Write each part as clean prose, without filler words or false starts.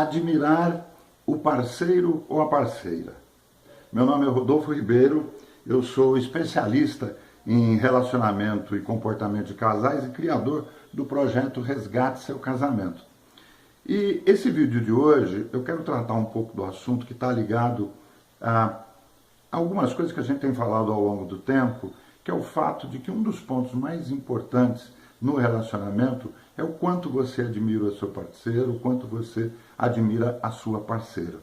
admirar o parceiro ou a parceira. Meu nome é Rodolfo Ribeiro, eu sou especialista em relacionamento e comportamento de casais e criador do projeto Resgate Seu Casamento. E esse vídeo de hoje eu quero tratar um pouco do assunto que está ligado a algumas coisas que a gente tem falado ao longo do tempo, que é o fato de que um dos pontos mais importantes no relacionamento é o quanto você admira o seu parceiro, o quanto você admira a sua parceira.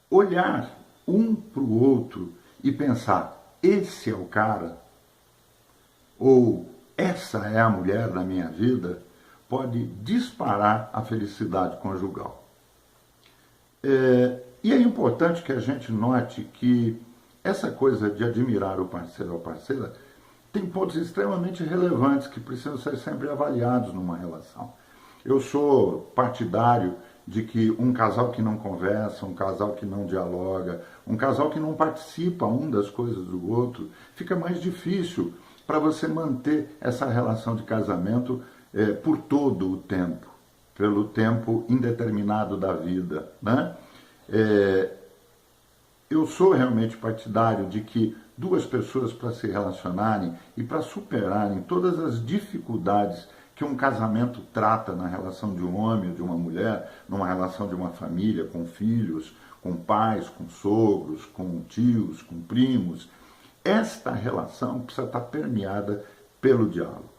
Olhar um para o outro e pensar, esse é o cara, ou essa é a mulher da minha vida, pode disparar a felicidade conjugal. E é importante que a gente note que essa coisa de admirar o parceiro ou a parceira tem pontos extremamente relevantes que precisam ser sempre avaliados numa relação. Eu sou partidário de que um casal que não conversa, um casal que não dialoga, um casal que não participa um das coisas do outro, fica mais difícil para você manter essa relação de casamento por todo o tempo, pelo tempo indeterminado da vida, né? Eu sou realmente partidário de que duas pessoas, para se relacionarem e para superarem todas as dificuldades que um casamento trata na relação de um homem ou de uma mulher, numa relação de uma família, com filhos, com pais, com sogros, com tios, com primos, esta relação precisa estar permeada pelo diálogo.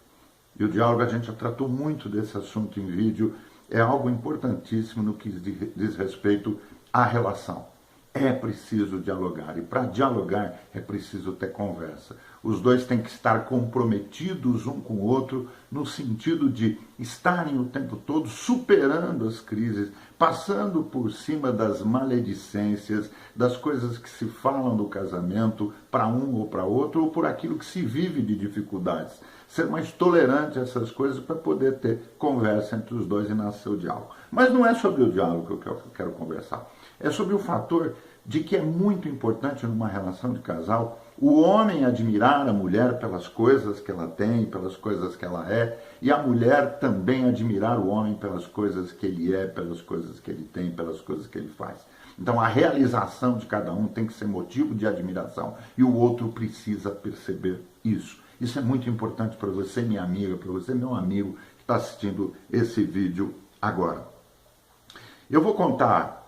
E o diálogo, a gente já tratou muito desse assunto em vídeo, é algo importantíssimo no que diz respeito à relação. É preciso dialogar, e para dialogar é preciso ter conversa. Os dois têm que estar comprometidos um com o outro, no sentido de estarem o tempo todo superando as crises, passando por cima das maledicências, das coisas que se falam do casamento para um ou para outro, ou por aquilo que se vive de dificuldades. Ser mais tolerante a essas coisas para poder ter conversa entre os dois e nascer o diálogo. Mas não é sobre o diálogo que eu quero conversar. É sobre o fator de que é muito importante numa relação de casal o homem admirar a mulher pelas coisas que ela tem, pelas coisas que ela é, e a mulher também admirar o homem pelas coisas que ele é, pelas coisas que ele tem, pelas coisas que ele faz. Então a realização de cada um tem que ser motivo de admiração e o outro precisa perceber isso. Isso é muito importante para você, minha amiga, para você, meu amigo, que está assistindo esse vídeo agora. Eu vou contar,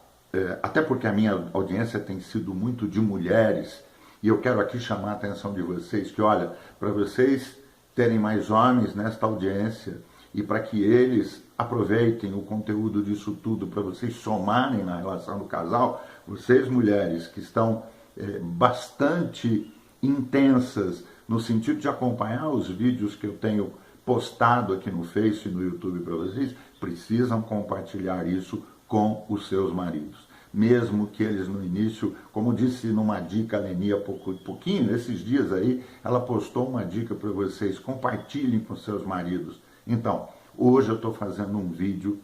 até porque a minha audiência tem sido muito de mulheres, e eu quero aqui chamar a atenção de vocês, que olha, para vocês terem mais homens nesta audiência, e para que eles aproveitem o conteúdo disso tudo, para vocês somarem na relação do casal, vocês mulheres que estão bastante intensas, no sentido de acompanhar os vídeos que eu tenho postado aqui no Face e no YouTube para vocês, precisam compartilhar isso com os seus maridos. Mesmo que eles no início, como disse numa dica a Leni há pouquinho, esses dias aí, ela postou uma dica para vocês, compartilhem com seus maridos. Então, hoje eu estou fazendo um vídeo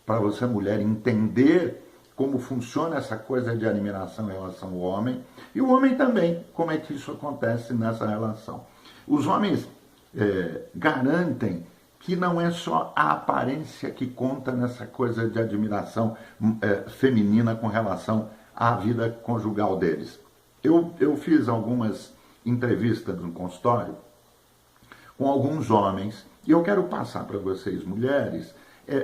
para você, mulher, entender como funciona essa coisa de admiração em relação ao homem, e o homem também, como é que isso acontece nessa relação. Os homens garantem que não é só a aparência que conta nessa coisa de admiração feminina com relação à vida conjugal deles. Eu fiz algumas entrevistas no consultório com alguns homens, e eu quero passar para vocês, mulheres,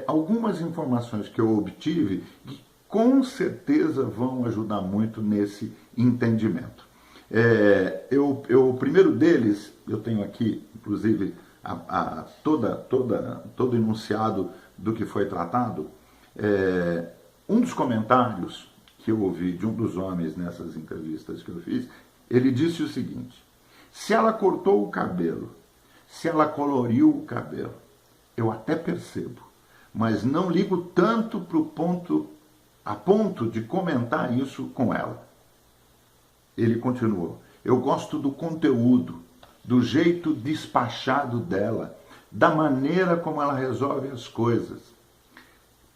algumas informações que eu obtive que com certeza vão ajudar muito nesse entendimento. O primeiro deles, eu tenho aqui, inclusive, todo enunciado do que foi tratado. Um dos comentários que eu ouvi de um dos homens nessas entrevistas que eu fiz, ele disse o seguinte: se ela cortou o cabelo, se ela coloriu o cabelo, eu até percebo, mas não ligo tanto a ponto de comentar isso com ela. Ele continuou: eu gosto do conteúdo, do jeito despachado dela, da maneira como ela resolve as coisas.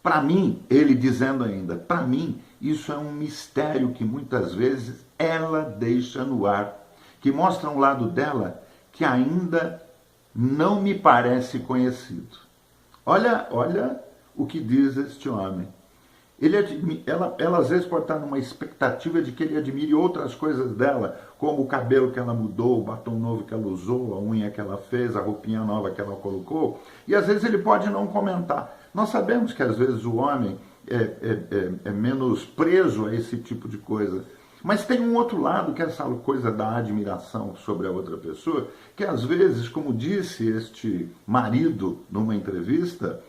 Para mim, ele dizendo ainda, para mim, isso é um mistério que muitas vezes ela deixa no ar, que mostra um lado dela que ainda não me parece conhecido. Olha o que diz este homem. Ela às vezes pode estar numa expectativa de que ele admire outras coisas dela, como o cabelo que ela mudou, o batom novo que ela usou, a unha que ela fez, a roupinha nova que ela colocou, e às vezes ele pode não comentar. Nós sabemos que às vezes o homem é menos preso a esse tipo de coisa. Mas tem um outro lado, que é essa coisa da admiração sobre a outra pessoa, que às vezes, como disse este marido numa entrevista,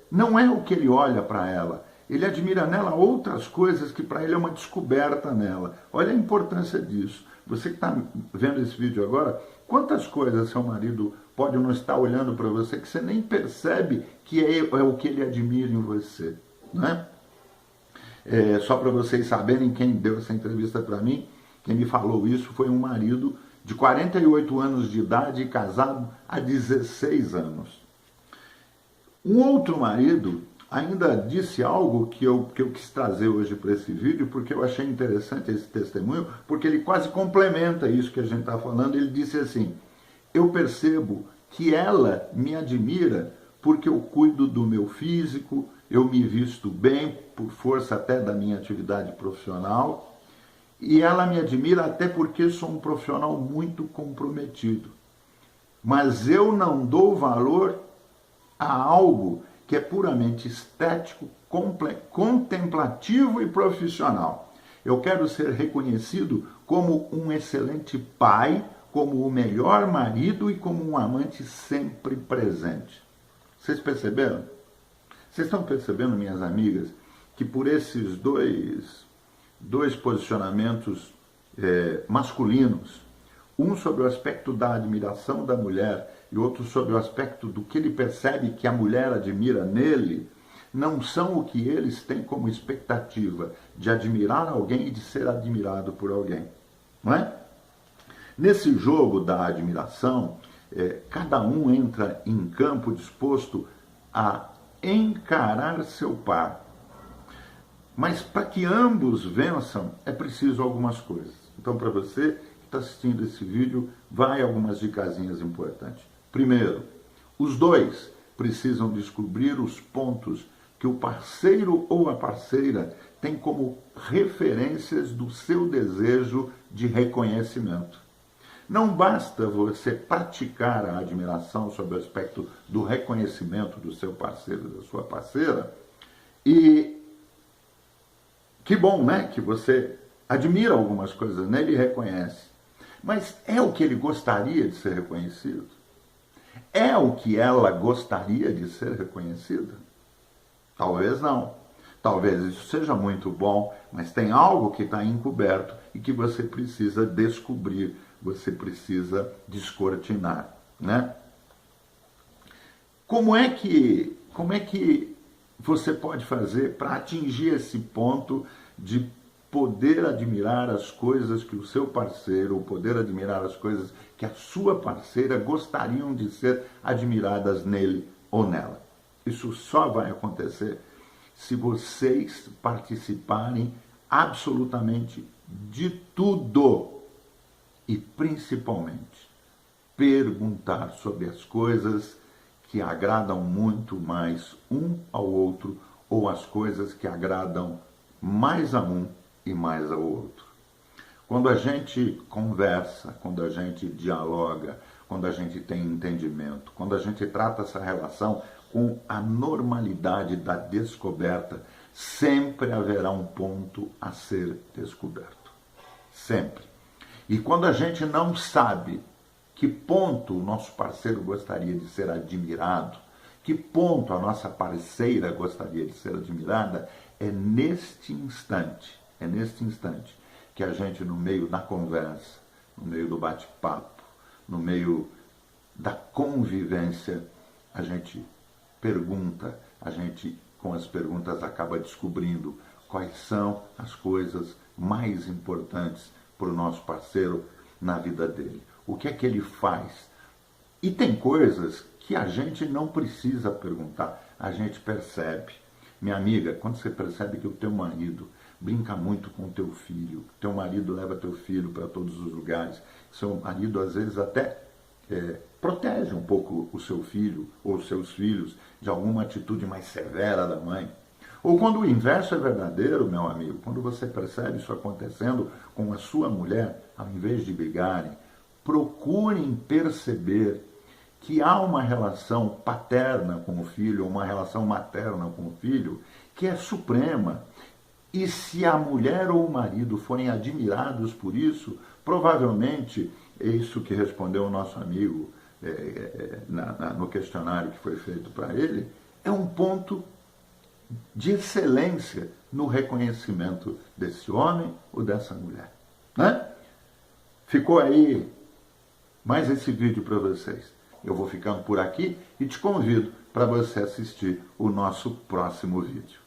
não é o que ele olha para ela. Ele admira nela outras coisas que para ele é uma descoberta nela. Olha a importância disso. Você que está vendo esse vídeo agora, quantas coisas seu marido pode não estar olhando para você que você nem percebe que é o que ele admira em você, né? Só para vocês saberem, quem deu essa entrevista para mim, quem me falou isso foi um marido de 48 anos de idade e casado há 16 anos. Um outro marido ainda disse algo que eu quis trazer hoje para esse vídeo, porque eu achei interessante esse testemunho, porque ele quase complementa isso que a gente está falando. Ele disse assim: eu percebo que ela me admira porque eu cuido do meu físico, eu me visto bem, por força até da minha atividade profissional, e ela me admira até porque sou um profissional muito comprometido. Mas eu não dou valor a algo que é puramente estético, contemplativo e profissional. Eu quero ser reconhecido como um excelente pai, como o melhor marido e como um amante sempre presente. Vocês perceberam? Vocês estão percebendo, minhas amigas, que por esses dois posicionamentos masculinos, um sobre o aspecto da admiração da mulher e outro sobre o aspecto do que ele percebe que a mulher admira nele, não são o que eles têm como expectativa de admirar alguém e de ser admirado por alguém, não é? Nesse jogo da admiração, cada um entra em campo disposto a encarar seu par. Mas para que ambos vençam, é preciso algumas coisas. Então, para você que está assistindo esse vídeo, vai algumas dicasinhas importantes. Primeiro, os dois precisam descobrir os pontos que o parceiro ou a parceira tem como referências do seu desejo de reconhecimento. Não basta você praticar a admiração sob o aspecto do reconhecimento do seu parceiro, da sua parceira, e que bom, né, que você admira algumas coisas nele e reconhece. Mas é o que ele gostaria de ser reconhecido? É o que ela gostaria de ser reconhecida? Talvez não. Talvez isso seja muito bom, mas tem algo que está encoberto e que você precisa descobrir, você precisa descortinar, né? Como é que você pode fazer para atingir esse ponto de poder admirar as coisas que o seu parceiro, ou poder admirar as coisas que a sua parceira gostariam de ser admiradas nele ou nela? Isso só vai acontecer se vocês participarem absolutamente de tudo e principalmente perguntar sobre as coisas que agradam muito mais um ao outro ou as coisas que agradam mais a um e mais ao outro. Quando a gente conversa, quando a gente dialoga, quando a gente tem entendimento, quando a gente trata essa relação com a normalidade da descoberta, sempre haverá um ponto a ser descoberto. Sempre. E quando a gente não sabe que ponto o nosso parceiro gostaria de ser admirado, que ponto a nossa parceira gostaria de ser admirada, é neste instante que a gente, no meio da conversa, no meio do bate-papo, no meio da convivência, a gente pergunta, a gente com as perguntas acaba descobrindo quais são as coisas mais importantes para o nosso parceiro na vida dele. O que é que ele faz? E tem coisas que a gente não precisa perguntar, a gente percebe. Minha amiga, quando você percebe que o teu marido brinca muito com o teu filho, teu marido leva teu filho para todos os lugares, seu marido às vezes até protege um pouco o seu filho ou os seus filhos de alguma atitude mais severa da mãe. Ou quando o inverso é verdadeiro, meu amigo, quando você percebe isso acontecendo com a sua mulher, ao invés de brigarem, procurem perceber que há uma relação paterna com o filho, uma relação materna com o filho, que é suprema. E se a mulher ou o marido forem admirados por isso, provavelmente, é isso que respondeu o nosso amigo no questionário que foi feito para ele, é um ponto de excelência no reconhecimento desse homem ou dessa mulher. Né? Ficou aí mais esse vídeo para vocês. Eu vou ficando por aqui e te convido para você assistir o nosso próximo vídeo.